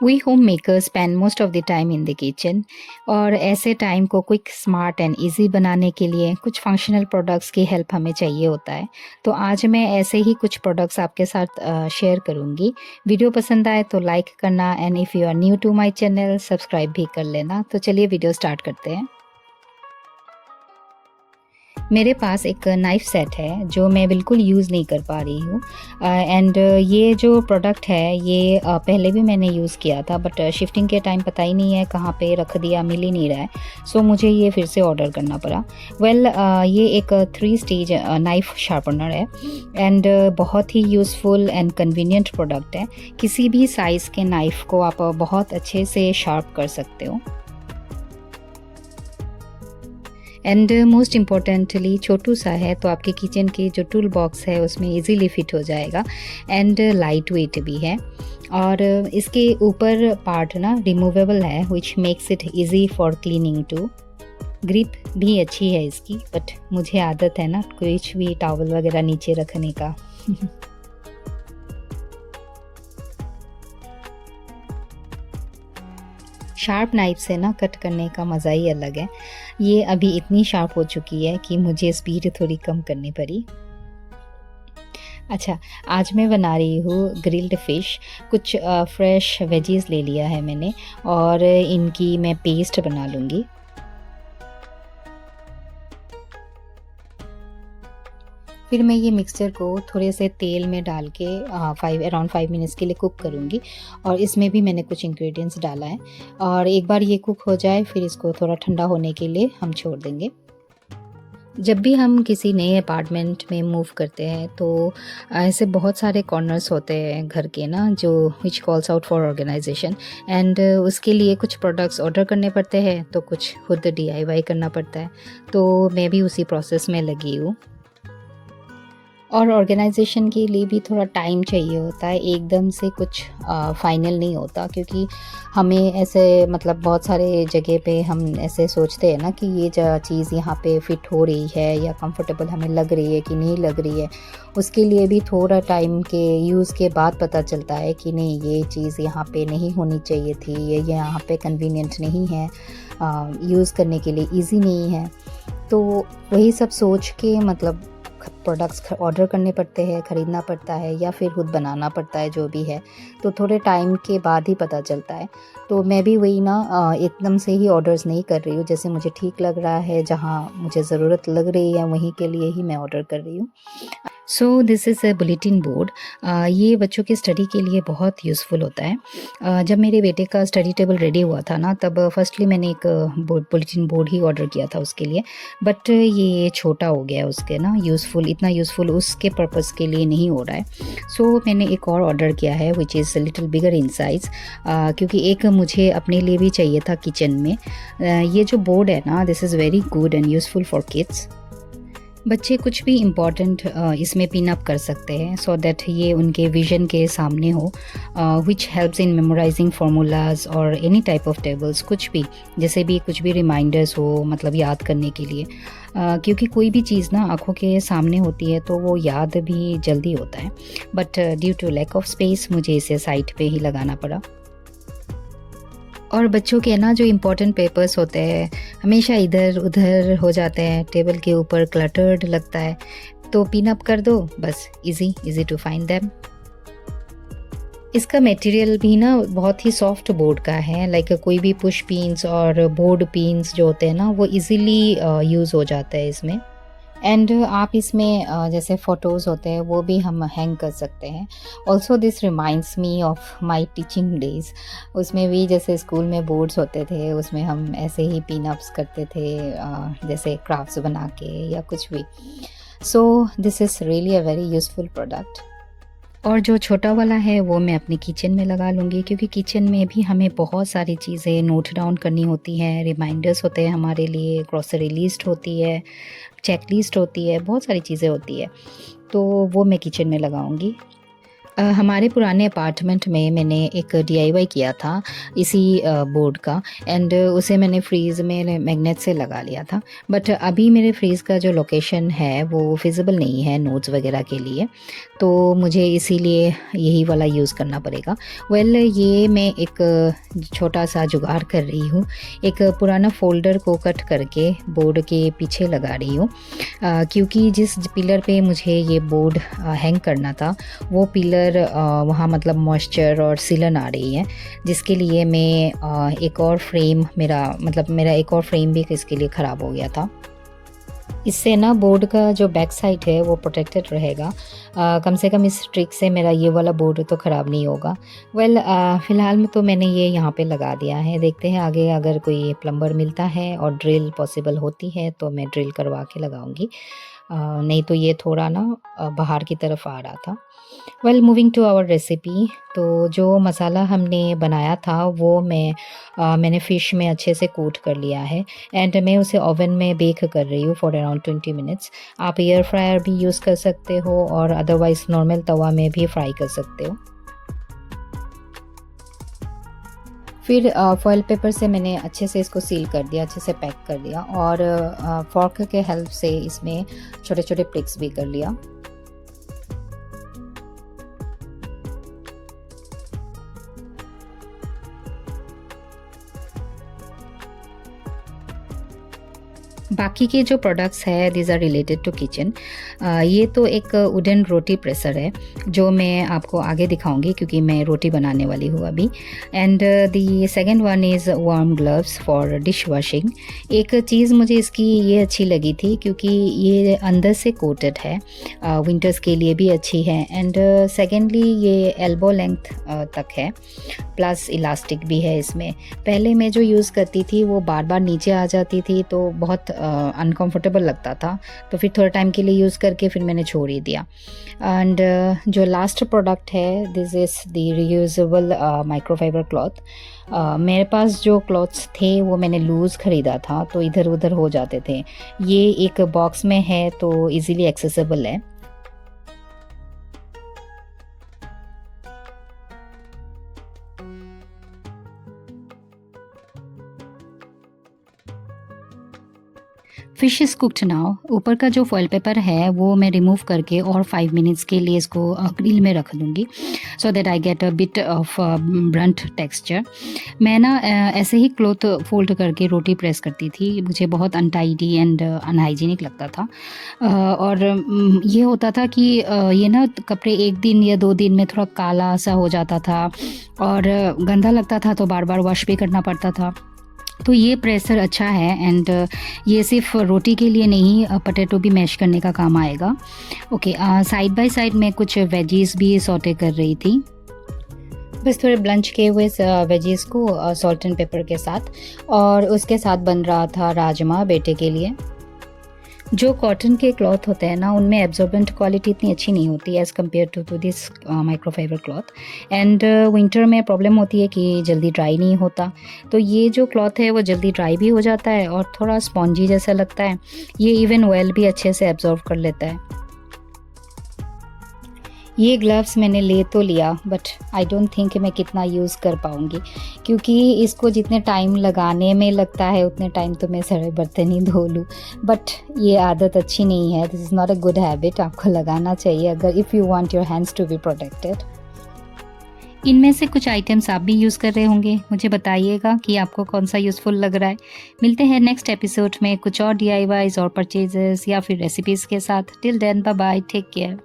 We home makers spend most of the time in the kitchen और ऐसे time को quick smart and easy बनाने के लिए कुछ फंक्शनल प्रोडक्ट्स की हेल्प हमें चाहिए होता है। तो आज मैं ऐसे ही कुछ प्रोडक्ट्स आपके साथ शेयर करूंगी। वीडियो पसंद आए तो लाइक करना and if you are new to my channel subscribe भी कर लेना। तो चलिए वीडियो स्टार्ट करते हैं। मेरे पास एक नाइफ़ सेट है जो मैं बिल्कुल यूज़ नहीं कर पा रही हूँ एंड ये जो प्रोडक्ट है ये पहले भी मैंने यूज़ किया था बट शिफ्टिंग के टाइम पता ही नहीं है कहाँ पे रख दिया, मिल ही नहीं रहा है। सो मुझे ये फिर से ऑर्डर करना पड़ा। ये एक 3 स्टेज नाइफ़ शार्पनर है एंड बहुत ही यूज़फुल एंड कन्वीनियंट प्रोडक्ट है। किसी भी साइज़ के नाइफ़ को आप बहुत अच्छे से शार्प कर सकते हो एंड मोस्ट इम्पॉर्टेंटली छोटू सा है तो आपके किचन के जो टूल बॉक्स है उसमें इजीली फिट हो जाएगा एंड लाइट वेट भी है। और इसके ऊपर पार्ट ना रिमूवेबल है which makes it easy for cleaning too. Grip भी अच्छी है इसकी बट मुझे आदत है ना कुछ भी टॉवल वगैरह नीचे रखने का। शार्प नाइफ से ना कट करने का मज़ा ही अलग है। ये अभी इतनी शार्प हो चुकी है कि मुझे स्पीड थोड़ी कम करनी पड़ी। अच्छा, आज मैं बना रही हूँ ग्रिल्ड फ़िश। कुछ फ्रेश वेजीज़ ले लिया है मैंने और इनकी मैं पेस्ट बना लूँगी। फिर मैं ये मिक्सचर को थोड़े से तेल में डाल के अराउंड 5 मिनट्स के लिए कुक करूँगी और इसमें भी मैंने कुछ इंग्रेडिएंट्स डाला है और एक बार ये कुक हो जाए फिर इसको थोड़ा ठंडा होने के लिए हम छोड़ देंगे। जब भी हम किसी नए अपार्टमेंट में मूव करते हैं तो ऐसे बहुत सारे कॉर्नर्स होते हैं घर के ना जो which calls out for organization and उसके लिए कुछ प्रोडक्ट्स ऑर्डर करने पड़ते हैं तो कुछ खुद डीआईवाई करना पड़ता है। तो मैं भी उसी प्रोसेस में लगी हूँ और ऑर्गेनाइजेशन के लिए भी थोड़ा टाइम चाहिए होता है, एकदम से कुछ फाइनल नहीं होता क्योंकि हमें ऐसे मतलब बहुत सारे जगह पे हम ऐसे सोचते हैं ना कि ये चीज़ यहाँ पे फिट हो रही है या कंफर्टेबल हमें लग रही है कि नहीं लग रही है। उसके लिए भी थोड़ा टाइम के यूज़ के बाद पता चलता है कि नहीं ये चीज़ यहाँ पे नहीं होनी चाहिए थी, ये यहाँ पे कन्वीनियंट नहीं है, यूज़ करने के लिए ईजी नहीं है। तो वही सब सोच के मतलब प्रोडक्ट्स ऑर्डर करने पड़ते हैं, ख़रीदना पड़ता है या फिर खुद बनाना पड़ता है जो भी है। तो थोड़े टाइम के बाद ही पता चलता है। तो मैं भी वही ना एकदम से ही ऑर्डर्स नहीं कर रही हूँ, जैसे मुझे ठीक लग रहा है, जहाँ मुझे ज़रूरत लग रही है वहीं के लिए ही मैं ऑर्डर कर रही हूँ। So this is a bulletin board. ये बच्चों की स्टडी के लिए बहुत यूज़फुल होता है। जब मेरे बेटे का स्टडी टेबल रेडी हुआ था ना तब फर्स्टली मैंने एक बुलेटिन बोर्ड ही ऑर्डर किया था उसके लिए बट ये छोटा हो गया उसके ना इतना यूज़फुल उसके पर्पज़ के लिए नहीं हो रहा है। सो मैंने एक और ऑर्डर किया है which is little bigger in size क्योंकि एक मुझे अपने लिए भी चाहिए था किचन में। ये जो बोर्ड है ना this is very good and useful for kids. बच्चे कुछ भी इम्पॉर्टेंट इसमें पिन अप कर सकते हैं सो दैट ये उनके विजन के सामने हो which helps in memorising formulas और एनी टाइप ऑफ टेबल्स, कुछ भी जैसे भी कुछ भी रिमाइंडर्स हो मतलब याद करने के लिए क्योंकि कोई भी चीज़ ना आँखों के सामने होती है तो वो याद भी जल्दी होता है but due to lack of space मुझे इसे साइड पे ही लगाना पड़ा। और बच्चों के ना जो इम्पोर्टेंट पेपर्स होते हैं हमेशा इधर उधर हो जाते हैं, टेबल के ऊपर क्लटर्ड लगता है तो पिन अप कर दो बस, इजी टू फाइंड देम। इसका मटेरियल भी ना बहुत ही सॉफ्ट बोर्ड का है, लाइक कोई भी पुश पिन्स और बोर्ड पिन्स जो होते हैं ना वो इजीली यूज़ हो जाता है इसमें। एंड आप इसमें जैसे फ़ोटोज़ होते हैं वो भी हम हैंग कर सकते हैं। Also this reminds me of my teaching days. उसमें भी जैसे स्कूल में बोर्ड्स होते थे उसमें हम ऐसे ही पिन अप्स करते थे जैसे क्राफ्ट्स बना के या कुछ भी। So this is really a very useful product. और जो छोटा वाला है वो मैं अपने किचन में लगा लूँगी क्योंकि किचन में भी हमें बहुत सारी चीज़ें नोट डाउन करनी होती हैं, रिमाइंडर्स होते हैं हमारे लिए, ग्रॉसरी लिस्ट होती है, चेक लिस्ट होती है, बहुत सारी चीज़ें होती है तो वो मैं किचन में लगाऊँगी। हमारे पुराने अपार्टमेंट में मैंने एक डीआईवाई किया था इसी बोर्ड का, एंड उसे मैंने फ्रीज़ में मैग्नेट से लगा लिया था। बट अभी मेरे फ्रीज़ का जो लोकेशन है वो फिजिबल नहीं है नोट्स वगैरह के लिए, तो मुझे इसीलिए यही वाला यूज़ करना पड़ेगा। ये मैं एक छोटा सा जुगाड़ कर रही हूँ। एक पुराना फ़ोल्डर को कट करके बोर्ड के पीछे लगा रही हूँ, क्योंकि जिस पिलर पे मुझे ये बोर्ड हैंग करना था वो पिलर वहाँ मतलब मॉइस्चर और सीलन आ रही है, जिसके लिए मैं एक और फ्रेम मेरा एक और फ्रेम भी इसके लिए ख़राब हो गया था। इससे ना बोर्ड का जो बैक साइड है वो प्रोटेक्टेड रहेगा। कम से कम इस ट्रिक से मेरा ये वाला बोर्ड तो ख़राब नहीं होगा। फ़िलहाल में तो मैंने ये यहाँ पे लगा दिया है। देखते हैं आगे अगर कोई प्लम्बर मिलता है और ड्रिल पॉसिबल होती है तो मैं ड्रिल करवा के लगाऊंगी। नहीं तो ये थोड़ा ना बाहर की तरफ आ रहा था। मूविंग टू आवर रेसिपी, तो जो मसाला हमने बनाया था वो मैंने फ़िश में अच्छे से कोट कर लिया है, एंड मैं उसे ओवन में बेक कर रही हूँ फॉर अराउंड 20 मिनट्स। आप एयर फ्रायर भी यूज़ कर सकते हो और अदरवाइज़ नॉर्मल तवा में भी फ्राई कर सकते हो। फिर फॉइल पेपर से मैंने अच्छे से इसको सील कर दिया, अच्छे से पैक कर दिया, और फॉर्क के हेल्प से इसमें छोटे छोटे प्रिक्स भी कर लिया। बाकी के जो प्रोडक्ट्स है these are related to kitchen. ये तो एक वुडन रोटी प्रेसर है जो मैं आपको आगे दिखाऊंगी क्योंकि मैं रोटी बनाने वाली हूँ अभी। And the second one is warm gloves for dish washing. एक चीज़ मुझे इसकी ये अच्छी लगी थी क्योंकि ये अंदर से कोटेड है, विंटर्स के लिए भी अच्छी है, एंड सेकेंडली ये एल्बो लेंथ तक है, प्लस इलास्टिक भी है इसमें। पहले मैं जो यूज़ करती थी वो बार बार नीचे आ जाती थी तो बहुत अनकंफर्टेबल लगता था, तो फिर थोड़े टाइम के लिए यूज़ करके फिर मैंने छोड़ ही दिया। एंड जो लास्ट प्रोडक्ट है this is the reusable microfibre cloth. मेरे पास जो क्लॉथ्स थे वो मैंने लूज़ ख़रीदा था तो इधर उधर हो जाते थे। ये एक बॉक्स में है तो इजीली एक्सेसिबल है। Fish is cooked now. ऊपर का जो फॉइल पेपर है वो मैं रिमूव करके और 5 मिनट्स के लिए इसको ग्रिल में रख दूँगी so that I get a bit of Brunt texture. मैं ना ऐसे ही क्लॉथ फोल्ड करके रोटी प्रेस करती थी, मुझे बहुत अनटाइडी एंड अनहाइजीनिक लगता था। और ये होता था कि ये ना कपड़े 1 दिन या 2 दिन में थोड़ा काला सा हो जाता था और गंदा लगता था, तो बार बार वॉश भी करना पड़ता था। तो ये प्रेसर अच्छा है, एंड ये सिर्फ रोटी के लिए नहीं, पोटैटो भी मैश करने का काम आएगा। ओके, साइड बाय साइड मैं कुछ वेजीज़ भी सौटे कर रही थी, बस थोड़े ब्लंच किए हुए वेजीज़ को सॉल्ट एंड पेपर के साथ, और उसके साथ बन रहा था राजमा बेटे के लिए। जो कॉटन के क्लॉथ होते हैं ना उनमें एब्जॉर्बेंट क्वालिटी इतनी अच्छी नहीं होती as compare to this microfibre cloth, and winter में प्रॉब्लम होती है कि जल्दी ड्राई नहीं होता। तो ये जो क्लॉथ है वो जल्दी ड्राई भी हो जाता है और थोड़ा स्पॉन्जी जैसा लगता है। ये इवन ऑयल भी अच्छे से एब्जॉर्व कर लेता है। ये ग्लव्स मैंने ले तो लिया बट आई डोंट थिंक मैं कितना यूज़ कर पाऊँगी, क्योंकि इसको जितने टाइम लगाने में लगता है उतने टाइम तो मैं सारे बर्तन ही धो लूँ। बट ये आदत अच्छी नहीं है, this is not a good habit. आपको लगाना चाहिए अगर if you want your hands to be protected. इनमें से कुछ आइटम्स आप भी यूज़ कर रहे होंगे, मुझे बताइएगा कि आपको कौन सा यूज़फुल लग रहा है। मिलते हैं नेक्स्ट एपिसोड में कुछ और DIYs और परचेजेस या फिर रेसिपीज़ के साथ। Till then bye bye, take care.